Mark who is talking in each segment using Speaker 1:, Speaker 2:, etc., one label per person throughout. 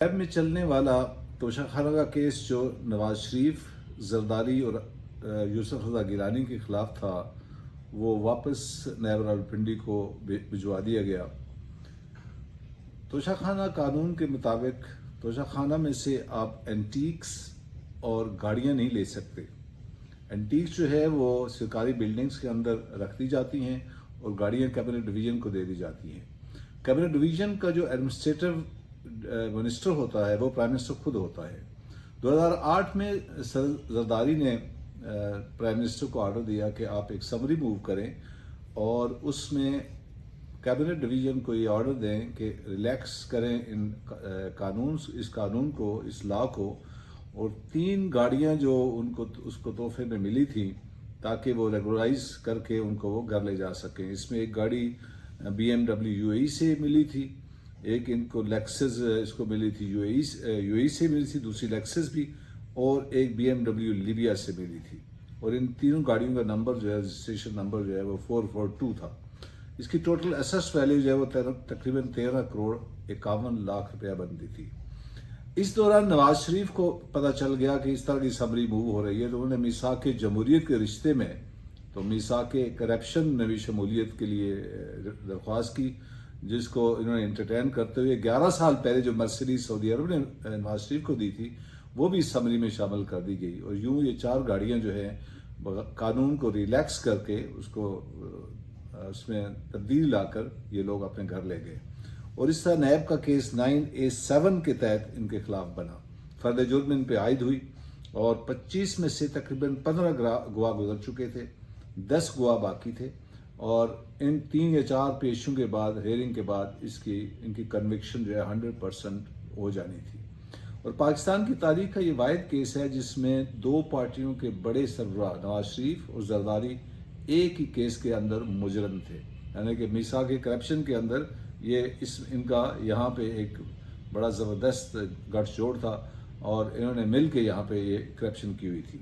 Speaker 1: NAB میں چلنے والا توشہ خانہ کا کیس جو نواز شریف، زرداری اور یوسف رضا گیلانی کے خلاف تھا، وہ واپس نیب راولپنڈی کو بھجوا دیا گیا۔ توشہ خانہ قانون کے مطابق توشہ خانہ میں سے آپ اینٹیکس اور گاڑیاں نہیں لے سکتے۔ اینٹیکس جو ہے وہ سرکاری بلڈنگز کے اندر رکھ دی جاتی ہیں اور گاڑیاں کیبنٹ ڈویژن کو دے دی جاتی ہیں۔ کیبنٹ ڈویژن کا جو ایڈمنسٹریٹو منسٹر ہوتا ہے وہ پرائم منسٹر خود ہوتا ہے۔ 2008 میں زرداری نے پرائم منسٹر کو آرڈر دیا کہ آپ ایک سمری موو کریں اور اس میں کیبنٹ ڈویژن کو یہ آرڈر دیں کہ ریلیکس کریں اس قانون کو، اس لا کو، اور 3 گاڑیاں جو اس کو تحفے میں ملی تھیں تاکہ وہ ریگولرائز کر کے ان کو وہ گھر لے جا سکیں۔ اس میں ایک گاڑی BMW UAE سے ملی تھی، ایک ان کو لیکسس اس کو ملی تھی UAE سے ملی تھی، دوسری لیکسس بھی، اور ایک BMW لیبیا سے ملی تھی، اور ان تینوں گاڑیوں کا نمبر جو ہے، رجسٹریشن نمبر جو ہے وہ 442 تھا۔ اس کی ٹوٹل ایسٹ ویلیو جو ہے وہ تقریباً 13 کروڑ 51 لاکھ روپیہ بنتی تھی۔ اس دوران نواز شریف کو پتہ چل گیا کہ اس طرح کی سمری موو ہو رہی ہے، تو انہوں نے میثاق جمہوریت کے رشتے میں تو میثاق کرپشن میں بھی شمولیت کے لیے درخواست کی، جس کو انہوں نے انٹرٹین کرتے ہوئے 11 سال پہلے جو مرسیڈیز سعودی عرب نے نواز شریف کو دی تھی وہ بھی سمری میں شامل کر دی گئی، اور یوں یہ 4 گاڑیاں جو ہیں قانون کو ریلیکس کر کے اس میں تبدیلی لا کر یہ لوگ اپنے گھر لے گئے، اور اس طرح نیب کا کیس 9A7 کے تحت ان کے خلاف بنا۔ فرد جرم ان پہ عائد ہوئی اور 25 میں سے تقریباً 15 گواہ گزر چکے تھے، 10 گواہ باقی تھے، اور ان 3 یا 4 پیشوں کے بعد، ہیئرنگ کے بعد ان کی کنوکشن جو ہے 100% ہو جانی تھی۔ اور پاکستان کی تاریخ کا یہ واحد کیس ہے جس میں 2 پارٹیوں کے بڑے سربراہ نواز شریف اور زرداری ایک ہی کیس کے اندر مجرم تھے، یعنی کہ میثاق کرپشن کے اندر ان کا یہاں پہ ایک بڑا زبردست گٹھ جوڑ تھا، اور انہوں نے مل کے یہاں پہ یہ کرپشن کی ہوئی تھی۔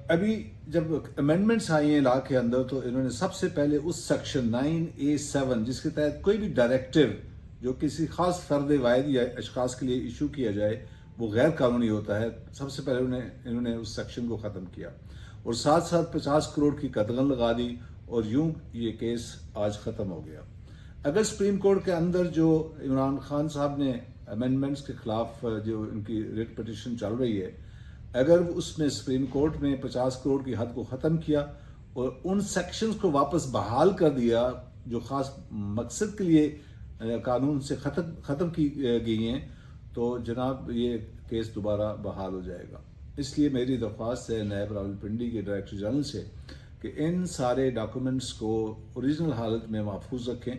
Speaker 1: ابھی جب امینڈمنٹس آئی ہیں لا کے اندر، تو انہوں نے سب سے پہلے اس سیکشن 9A7 جس کے تحت کوئی بھی ڈائریکٹو جو کسی خاص فرد واحد یا اشخاص کے لیے ایشو کیا جائے وہ غیر قانونی ہوتا ہے، سب سے پہلے انہوں نے اس سیکشن کو ختم کیا، اور ساتھ ساتھ 50 کروڑ کی قدغن لگا دی، اور یوں یہ کیس آج ختم ہو گیا۔ اگر سپریم کورٹ کے اندر جو عمران خان صاحب نے امینڈمنٹس کے خلاف جو ان کی ریٹ پٹیشن چل رہی ہے، اگر اس میں سپریم کورٹ میں 50 کروڑ کی حد کو ختم کیا اور ان سیکشنز کو واپس بحال کر دیا جو خاص مقصد کے لیے قانون سے ختم کی گئی ہیں، تو جناب یہ کیس دوبارہ بحال ہو جائے گا۔ اس لیے میری درخواست ہے نیب راولپنڈی کے ڈائریکٹر جنرل سے کہ ان سارے ڈاکومنٹس کو اوریجنل حالت میں محفوظ رکھیں۔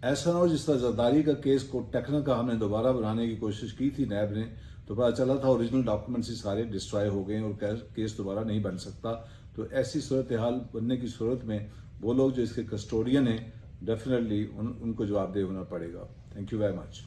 Speaker 1: ایسا نہ ہو جس طرح زرداری کا کیس کو ٹیکنیکل ہم نے دوبارہ بنانے کی کوشش کی تھی نیب نے، تو پتہ چلا تھا اوریجنل ڈاکومنٹس ہی سارے ڈسٹرائے ہو گئے اور کیس دوبارہ نہیں بن سکتا۔ تو ایسی صورتحال بننے کی صورت میں وہ لوگ جو اس کے کسٹوڈین ہیں، ڈیفینیٹلی ان کو جواب دہ ہونا پڑے گا۔ Thank you very much.